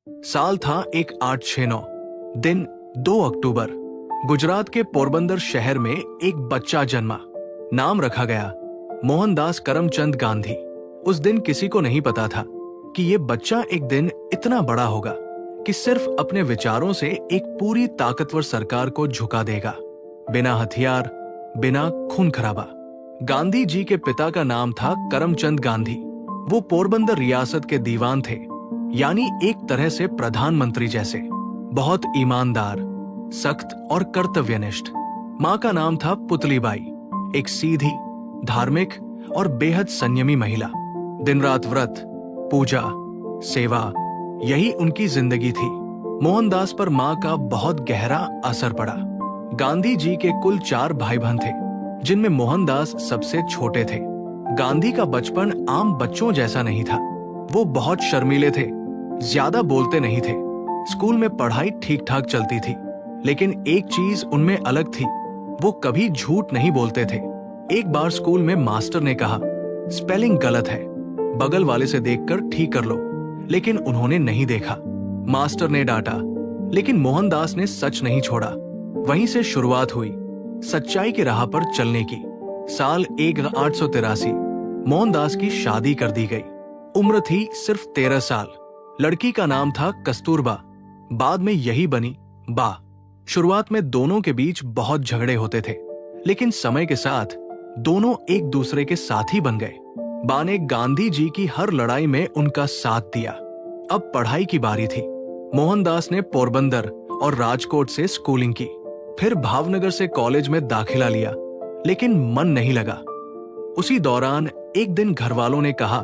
साल था 1869। दिन 2 अक्टूबर। गुजरात के पोरबंदर शहर में एक बच्चा जन्मा। नाम रखा गया मोहनदास करमचंद गांधी। उस दिन किसी को नहीं पता था कि ये बच्चा एक दिन इतना बड़ा होगा कि सिर्फ अपने विचारों से एक पूरी ताकतवर सरकार को झुका देगा, बिना हथियार, बिना खून खराबा। गांधी जी के पिता का नाम था करमचंद गांधी। वो पोरबंदर रियासत के दीवान थे, यानी एक तरह से प्रधानमंत्री जैसे। बहुत ईमानदार, सख्त और कर्तव्यनिष्ठ। माँ का नाम था पुतलीबाई, एक सीधी, धार्मिक और बेहद संयमी महिला। दिन रात व्रत, पूजा, सेवा, यही उनकी जिंदगी थी। मोहनदास पर माँ का बहुत गहरा असर पड़ा। गांधी जी के कुल 4 भाई बहन थे, जिनमें मोहनदास सबसे छोटे थे। गांधी का बचपन आम बच्चों जैसा नहीं था। वो बहुत शर्मीले थे, ज्यादा बोलते नहीं थे। स्कूल में पढ़ाई ठीक ठाक चलती थी, लेकिन एक चीज उनमें अलग थी, वो कभी झूठ नहीं बोलते थे। एक बार स्कूल में मास्टर ने कहा, स्पेलिंग गलत है, बगल वाले से देखकर ठीक कर लो, लेकिन उन्होंने नहीं देखा। मास्टर ने डांटा, लेकिन मोहनदास ने सच नहीं छोड़ा। वहीं से शुरुआत हुई सच्चाई की राह पर चलने की। साल 1883 मोहनदास की शादी कर दी गई। उम्र थी सिर्फ 13 साल। लड़की का नाम था कस्तूरबा, बाद में यही बनी बा। शुरुआत में दोनों के बीच बहुत झगड़े होते थे, लेकिन समय के साथ दोनों एक दूसरे के साथी बन गए। बा ने गांधी जी की हर लड़ाई में उनका साथ दिया। अब पढ़ाई की बारी थी। मोहनदास ने पोरबंदर और राजकोट से स्कूलिंग की, फिर भावनगर से कॉलेज में दाखिला लिया, लेकिन मन नहीं लगा। उसी दौरान एक दिन घर वालों ने कहा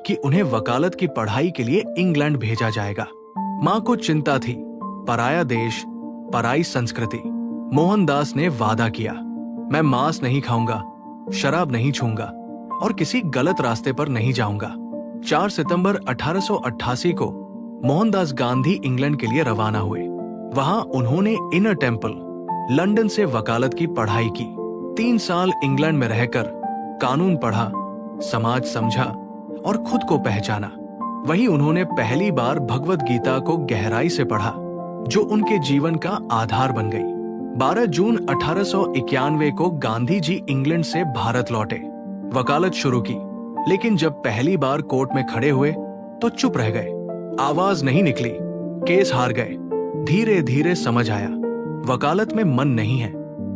कि उन्हें वकालत की पढ़ाई के लिए इंग्लैंड भेजा जाएगा। मां को चिंता थी, पराया देश, पराई संस्कृति। मोहनदास ने वादा किया, मैं मांस नहीं खाऊंगा, शराब नहीं छूंगा और किसी गलत रास्ते पर नहीं जाऊंगा। 4 सितंबर 1888 को मोहनदास गांधी इंग्लैंड के लिए रवाना हुए। वहां उन्होंने इनर टेम्पल, लंदन से वकालत की पढ़ाई की। 3 साल इंग्लैंड में रहकर कानून पढ़ा, समाज समझा और खुद को पहचाना। वहीं उन्होंने पहली बार भगवद गीता को गहराई से पढ़ा, जो उनके जीवन का आधार बन गई। 12 जून 1891 को गांधी जी इंग्लैंड से भारत लौटे। वकालत शुरू की, लेकिन जब पहली बार कोर्ट में खड़े हुए तो चुप रह गए। आवाज नहीं निकली, केस हार गए। धीरे धीरे समझ आया, वकालत में मन नहीं है।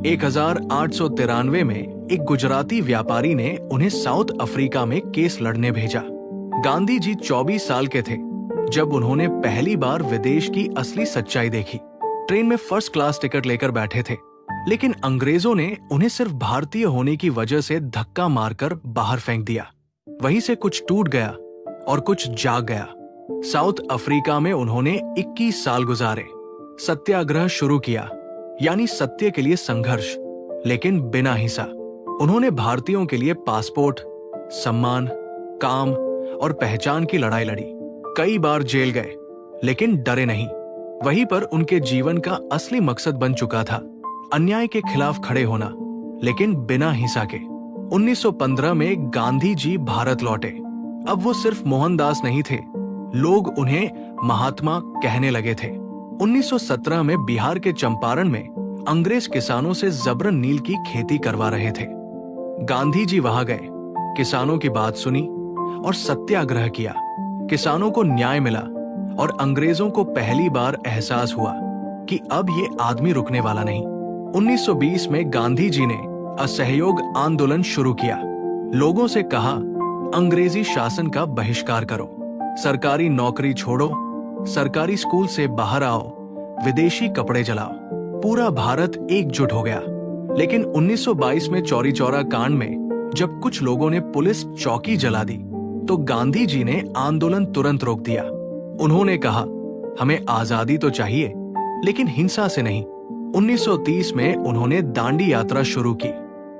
1893 में एक गुजराती व्यापारी ने उन्हें साउथ अफ्रीका में केस लड़ने भेजा। गांधी जी 24 साल के थे जब उन्होंने पहली बार विदेश की असली सच्चाई देखी। ट्रेन में फर्स्ट क्लास टिकट लेकर बैठे थे, लेकिन अंग्रेजों ने उन्हें सिर्फ भारतीय होने की वजह से धक्का मारकर बाहर फेंक दिया। वहीं से कुछ टूट गया और कुछ जाग गया। साउथ अफ्रीका में उन्होंने 21 साल गुजारे। सत्याग्रह शुरू किया, यानी सत्य के लिए संघर्ष, लेकिन बिना हिंसा। उन्होंने भारतीयों के लिए पासपोर्ट, सम्मान, काम और पहचान की लड़ाई लड़ी। कई बार जेल गए, लेकिन डरे नहीं। वहीं पर उनके जीवन का असली मकसद बन चुका था, अन्याय के खिलाफ खड़े होना, लेकिन बिना हिंसा के। 1915 में गांधी जी भारत लौटे। अब वो सिर्फ मोहनदास नहीं थे, लोग उन्हें महात्मा कहने लगे थे। 1917 में बिहार के चंपारण में अंग्रेज किसानों से जबरन नील की खेती करवा रहे थे। गांधी जी वहां गए, किसानों की बात सुनी और सत्याग्रह किया। किसानों को न्याय मिला और अंग्रेजों को पहली बार एहसास हुआ कि अब ये आदमी रुकने वाला नहीं। 1920 में गांधी जी ने असहयोग आंदोलन शुरू किया। लोगों से कहा, अंग्रेजी शासन का बहिष्कार करो, सरकारी नौकरी छोड़ो, सरकारी स्कूल से बाहर आओ, विदेशी कपड़े जलाओ। पूरा भारत एकजुट हो गया। लेकिन 1922 में चौरी चौरा कांड में जब कुछ लोगों ने पुलिस चौकी जला दी, तो गांधी जी ने आंदोलन तुरंत रोक दिया। उन्होंने कहा, हमें आजादी तो चाहिए, लेकिन हिंसा से नहीं। 1930 में उन्होंने दांडी यात्रा शुरू की।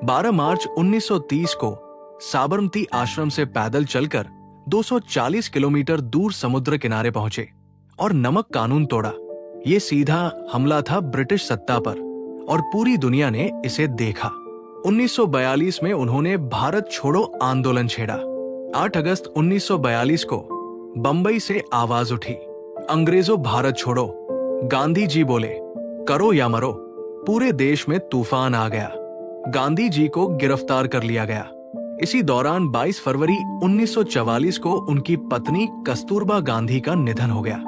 12 मार्च 1930 को साबरमती आश्रम से पैदल चलकर 240 किलोमीटर दूर समुद्र किनारे पहुंचे और नमक कानून तोड़ा। ये सीधा हमला था ब्रिटिश सत्ता पर और पूरी दुनिया ने इसे देखा। 1942 में उन्होंने भारत छोड़ो आंदोलन छेड़ा। 8 अगस्त 1942 को बंबई से आवाज उठी, अंग्रेजों भारत छोड़ो। गांधी जी बोले, करो या मरो। पूरे देश में तूफान आ गया। गांधी जी को गिरफ्तार कर लिया गया। इसी दौरान 22 फरवरी 1944 को उनकी पत्नी कस्तूरबा गांधी का निधन हो गया।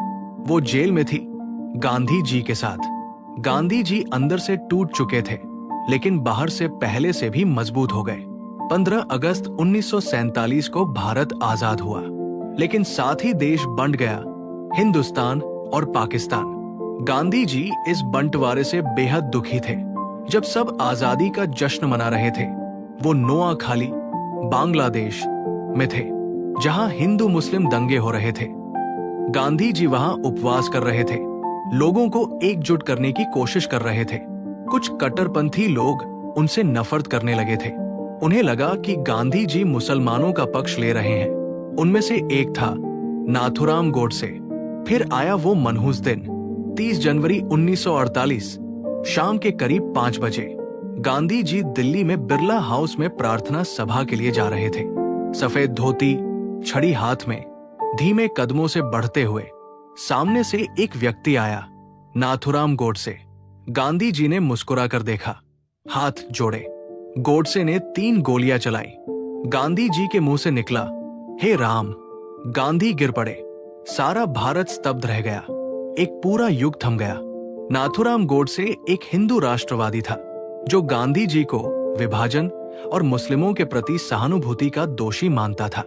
वो जेल में थी, गांधी जी के साथ। गांधी जी अंदर से टूट चुके थे, लेकिन बाहर से पहले से भी मजबूत हो गए। 15 अगस्त 1947 को भारत आजाद हुआ, लेकिन साथ ही देश बंट गया, हिंदुस्तान और पाकिस्तान। गांधी जी इस बंटवारे से बेहद दुखी थे। जब सब आजादी का जश्न मना रहे थे, वो नोआखाली, बांग्लादेश में थे, जहां हिंदू मुस्लिम दंगे हो रहे थे। गांधी जी वहां उपवास कर रहे थे, लोगों को एकजुट करने की कोशिश कर रहे थे। कुछ कट्टरपंथी लोग उनसे नफरत करने लगे थे। उन्हें लगा कि गांधी जी मुसलमानों का पक्ष ले रहे हैं। उनमें से एक था नाथुराम गोडसे। फिर आया वो मनहूस दिन, 30 जनवरी 1948, शाम के करीब 5 बजे। गांधी जी दिल्ली में बिरला हाउस में प्रार्थना सभा के लिए जा रहे थे। सफेद धोती, छड़ी हाथ में, धीमे कदमों से बढ़ते हुए सामने से एक व्यक्ति आया, नाथुराम गोडसे। गांधी जी ने मुस्कुरा कर देखा, हाथ जोड़े। गोडसे ने 3 गोलियां चलाई। गांधी जी के मुंह से निकला, हे राम। गांधी गिर पड़े। सारा भारत स्तब्ध रह गया। एक पूरा युग थम गया। नाथुराम गोडसे एक हिंदू राष्ट्रवादी था, जो गांधी जी को विभाजन और मुस्लिमों के प्रति सहानुभूति का दोषी मानता था।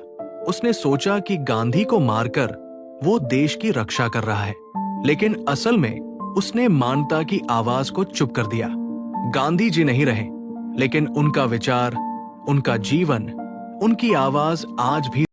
उसने सोचा कि गांधी को मारकर वो देश की रक्षा कर रहा है, लेकिन असल में उसने मानवता की आवाज को चुप कर दिया। गांधी जी नहीं रहे, लेकिन उनका विचार, उनका जीवन, उनकी आवाज आज भी